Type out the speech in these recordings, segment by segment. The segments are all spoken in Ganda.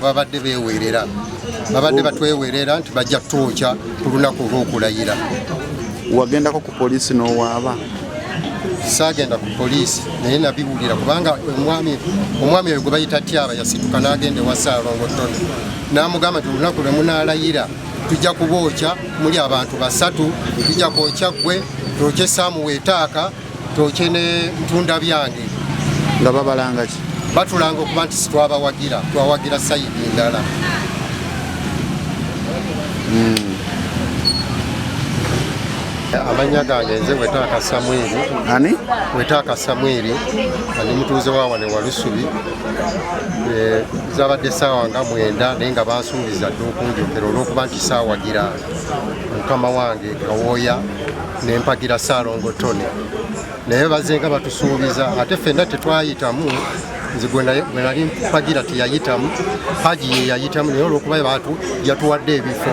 babadde beewerera babadde batwewerera nti bajja twokya ku lunaku olw'okulayira. Wagendako ku poliisi n'owaaba? Saagenda ku poliisi naye nabiwulira kubanga omwami oyo gwe bayita Tyaba yasituka n'agenda ewa Ssaalongo Ttone n'amugamba nti olunaku lwe munaalayira tujja kubookya muli abantu 3 tujja kwokya ggwe twokye Saamu Weetaaka twokye ne Ntunda Byange. Nga babalanga ki? Batulanga okuba nti sitwabawagira twawagira sayidi ndala. Amanya gange nze Weetaaka Samwiri. Ani? Weetaaka Samwiri ani mutuuze wa wano wa Lusubi. Zabadde ssaawa nga 9 naye nga bansuubiza dde okunjokera olw'okuba nti saawagira mukama wange Kawooya ne mpagira Ssaalongo Ttone naye bazze nga batusuubiza ate ffenna tetwayitamu. Nze gwe nali mpagira teyayitamu, Haji ye yayitamu naye olw'okuba abantu yatuwadde ebifo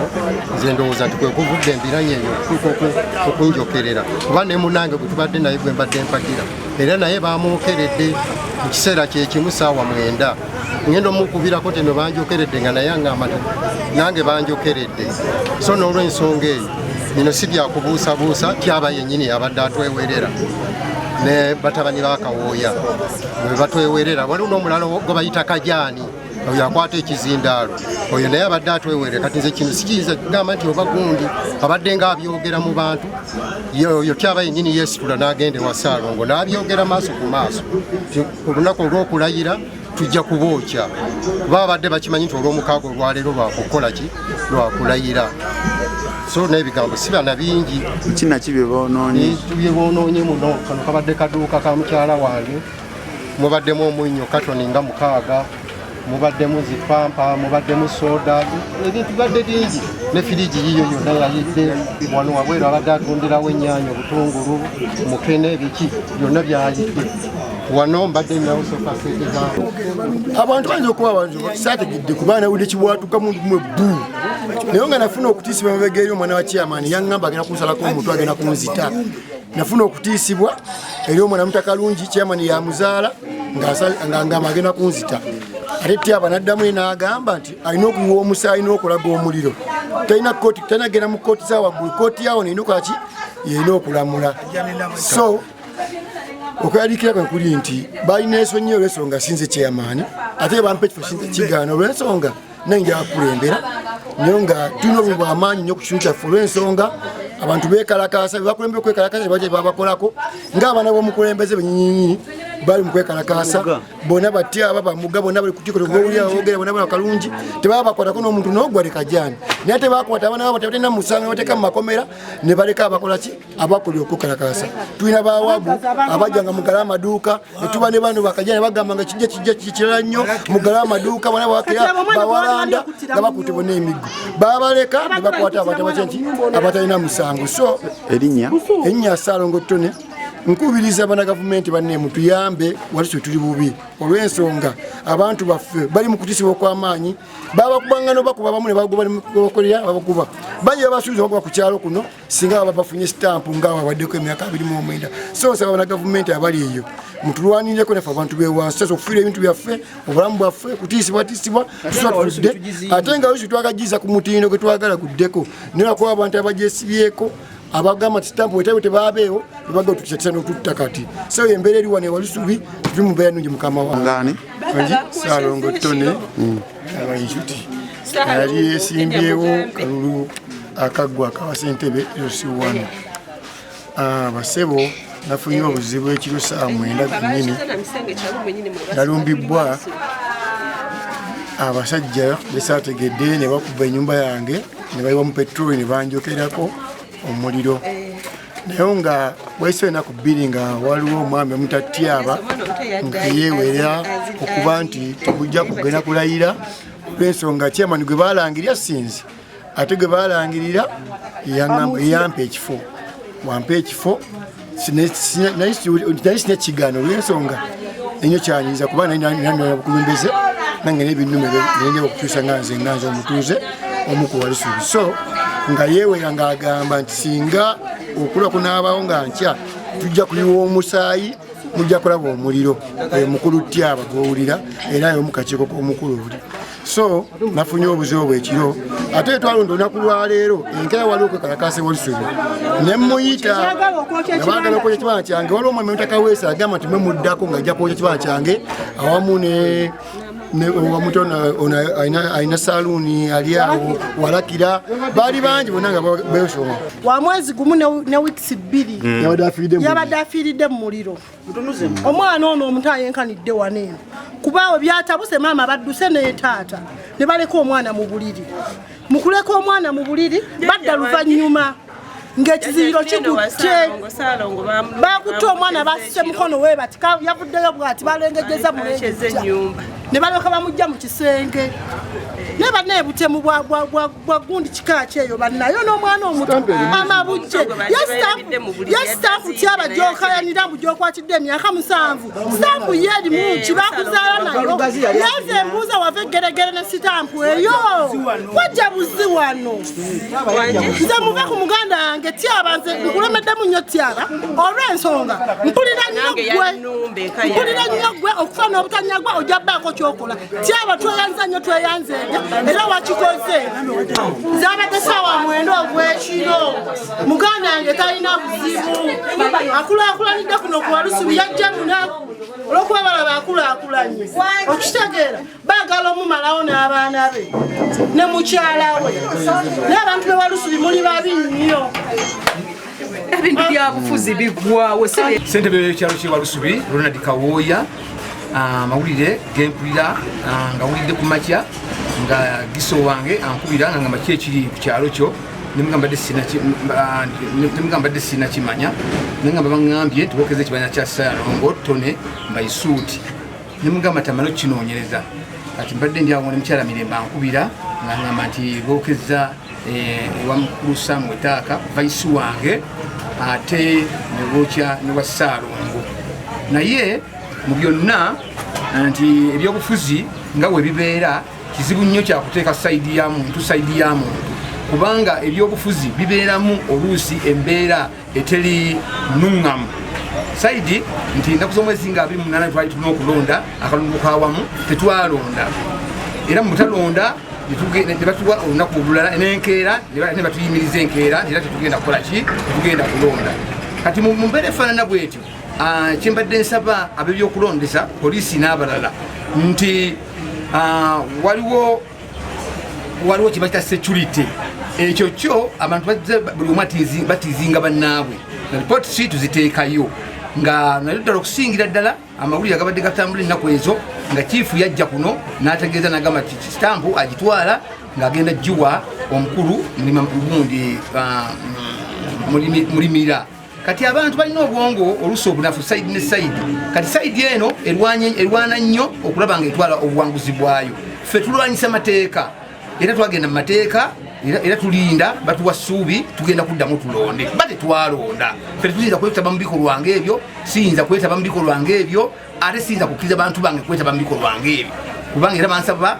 nze ndowooza nti kwe kuvudde embiranye eyo okunjokerera kuba ne munange gwe tubadde naye gwe mbadde mpagira era naye bamwokeredde mu kiseera kye kimu ssaawa 9 ngenda omukubirako teno banjokeredde nga naye aŋŋamba nti nange banjokeredde. So n'olw'ensonga eyo bino si byakubuusabuusa Tyaba yennyini yabadde atwewerera ne batabani ba Kawooya bwe batwewerera. Waliwo n'omulala gwe bayita Kajaani oyo akwata ekizindaalo oyo naye abadde atwewerera. Kati nze kino sikiyinza kugamba nti oba gundi abadde nga abyogera mu bantu oyo Tyaba yennyini yeesitula n'agenda ewa Ssaalongo n'abyogera maaso ku maaso olunaku olw'okulayira tujja kubookya kuba babadde bakimanyi nti olw'omukaaga olwaleero lwakukola ki lwakulayira. So n'ebigambo si bana bingi. Kinaki bye boonoonye? Bye boonoonye muno kano kabadde kaduuka ka mukyala wange mubaddemu omunnyo katoni nga 6 mubaddemu zipampa mubaddemu soda ebintu bibadde bingi ne firiji yiyo yonna yayidde wano wabweru abadde atundirawo ennyaanya obutungulu mukene biki byonna byayidde wano mbadde nawusoka seetegaabo. Abantu bayinza okuba abantu saategedde kuba nawulira kibwatuka muntu gumwe bbu naye nga nafuna okutiisibwa mabega eri omwana wa Chairman yaŋŋamba agenda kunsalako omutwe agenda kunzita. Nafuna okutiisibwa eri omwana mutakalungi Chairman yamuzaala ng'angamba agenda kunzita. Ate Tyaba n'addamu n'agamba nti alina okuyiwa omusaayi n'okulaga omuliro. Talina kooti tanagenda mu kooti za waggulu kooti yawo nina okola ki yena okulamula. So okweyaliikira kwe kuli nti balina ensonyi olw'ensonga sinze Chairman ate bampa ekifo kigaana olw'ensonga nange akulembera naye nga tulina obumu bw'amaanyi nnyo ku kitundu kyaffe olw'ensonga abantu beekalakaasa bebakulembera okwekalakaasa bajja babakolako ng'abaana b'omukulembeze benyinyinyi bali mu kwekalakaasa bonna Batyaba bamuga bonna bali ku tiko bowulira boogera bonna bali kalungi tebaba bakwatako n'omuntu n'ogwa leka Kajaani naye tebakwata abaana babo tebalina musango ne bateeka mu makomera ne baleka abakola ki abakolera okwekalakaasa. Tulina bawabu abajjanga mugala amaduuka ne tuba ne bantu bakajaani bagamba nga kijja kirala nnyo mugala amaduuka bonna bakira bawalanda nga bakutte bonna emiggo babaleka ne bakwata abantu abatalina musango. So erinnya Ssaalongo Ttone nkubiriza bana gavumenti banne mutuyambe waliso tuli bubi olw'ensonga abantu baffe bali mu kutisibwa okw'amaanyi babakubangano bakuba bamu ne bagoba bakolera babakuba bajja basuubiza bakuba ku kyalo kuno singa baba bafunye stampu ngaawa waddeko emyaka 29. So nsaba bana gavumenti abali eyo mutulwanireko naffe abantu bewansi sasa okufiira ebintu byaffe obulamu bwaffe kutiisibwa tusatuludde ate nga lusi twagajiza ku mutindo gwe twagala guddeko naye lwakuba abantu abagyesibyeko abagamba stampu wetebe tebabeewo ebaga tukyatisa n'otutta kati. So embeera eri wano ewa Lusubi tuli mu mbeera nnungi mukama wange Ssaalongo Ttone abainsuti yali yeesimbyewo kalulu akaggwa akawa ssentebe LC1. Basebo nafunye obuzibu ekiro saa 9 gennyini nalumbibwa abasajja besaategedde ne bakuba ennyumba yange ne bayiwa mu petroli ne banjokerako omuliro naye nga bwayise ennaku 2 nga waliwo omwami omuta Tyaba nga yeewera okuba nti tebujja kugenda kulayira olw'ensonga Chairman gwe baalangirira sinzi ate gwe baalangirira yampa ekifo wampa ekifo naye sina kigaano olw'ensonga ennyo kyanyiriza kuba nabukulembeze nange n'ebinnuma byenjaba okukyusa nga nze omutuuze omu ku Walusubi. So nga yeewera ng'agamba nti singa okula kunaabawo nga nkya tujja kuyiwa omusaayi mujja kulaba omuliro mukulu tyaba gwowulira era yomukakiiko k'omukulu oli so nafunye obuzibu bwekiro ate twalonda olunaku lwaleero enkera waliwo kwekalakase walusubi nemuyita nabagala okwokya ekibanja kyange waliwo omwami Mutakaweesa agamba nti mwemuddako nga ajja kwokya ekibanja kyange awamu alina saluuni ali awo walakira baali bangi bonna nga besoma wa mwezi gumu ne wiikisi 2 yabadde afiiridde mu muliro omwana ono omuntu ayenkanidde waneeno kubaawe byatabuse maama badduse ne taata ne baleka omwana mu buliri mu kuleka omwana mu buliri badda luvannyuma ng'ekiziriro kigutte bakutte omwana basise mukono we bati yavuddeyo bwati balengejeza mulengejja ne baleka bamujja mu kisenge ne baneebutemu bwa gundi kika kyeyo bannayo n'omwana omuto amabujje yasitaafu tyaba gyokayanira mbu gyokwatidde emyaka 7 sitampu yeeri muki bakuzaala nayo yaze embuuza wava eggeregere ne sitampu eyo wajja buzi wano nze muve ku muganda yange tyaba nze nkulemeddemu nnyo tyaba olw'ensonga mpulira nnyo gwe okufa n'obutanyagwa ojja bbaako kyokola tyaba tweyanza nnyo tweyanzeege era wakikoze zabadde saawa 9 ogw'ekiro muganda yange talina buzibu akulaakulanidde kuno ku Walusubi yajja munaku olw'okuba balaba akulaakulanye okitegeera baagala omumalawo n'abaana be ne mukyala we n'abantu be Walusubi muli babi nnyo ebintu byabufuzi biggwawo ssentebe w'ekyalo ky'e Walusubi Ronald Kawooya amawulire gempulira nga wulidde ku makya nga giso wange ankubira nga makya ekiri ku kyalo kyo nemugambadde sinakimanya nengamba baŋŋambye tubokeze ekibanja kya Ssaalongo Tone Mbaisuuti nemugamba tamala okukinoonyereza kati mbadde ndi awo ne mukyala Mirembe ankubira nga ŋŋamba nti bookeza ewa mukulu Samuel Taaka vaisi wange ate ne bookya ne wa Ssaalongo naye mu byonna nti ebyobufuzi nga we bibeera kizibu nnyo kyakuteeka sayidi ya muntu kubanga ebyobufuzi bibeeramu oluusi embeera eteri nuŋŋamu sayidi nti ennaku z'omwezi nga 28 twali tulina okulonda akalungu kawamu tetwalonda era mu butalonda ne batuwa olunaku olulala n'enkeera ne batuyimiriza enkeera era tetugenda kukola ki tetugenda kulonda kati mu mbeera efaanana bwetyo kyembadde nsaba ab'ebyokulondesa poliisi n'abalala nti waliwo kibakita security ekyo kyo abantu buli omu batizinga bannaabwe ripooti si tuziteekayo nga naye ddala okusingira ddala amawulire agabadde gatambula ennaku ezo nga chifu yajja kuno n'ategeeza n'agamba sitampu agitwala ng'agenda giwa omukulu mulimira kati abantu balina obwongo oluusi obunafu sayidi ne sayidi kati sayidi eno erwana nnyo okulaba nga etwala obuwanguzi bwayo ffe tulwanyisa mateeka era twagenda mu mateeka era tulinda batuwa ssuubi tugenda kuddamu tulonde kuba tetwalonda ffe tetuyinza kwetaba mu bikolwa ng'ebyo siyinza kwetaba mu bikolwa ng'ebyo ate siyinza kukkiriza bantu bange kwetaba mu bikolwa ng'ebyo kubanga era bansaba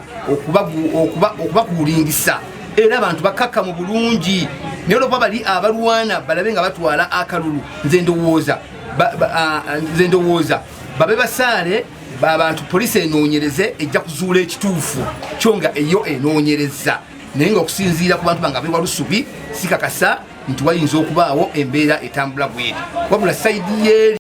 okubakuulingisa era abantu bakakka mu bulungi naye olwokuba bali abalwana balabe nga batwala akalulu nze ndowooza babe basaale abantu poliisi enoonyereze ejja kuzuula ekituufu kyo nga eyo enoonyereza naye nga okusinziira ku bantu bange ab'e Walusubi sikakasa nti wayinza okubaawo embeera etambula bweti wabula sayidi yeeri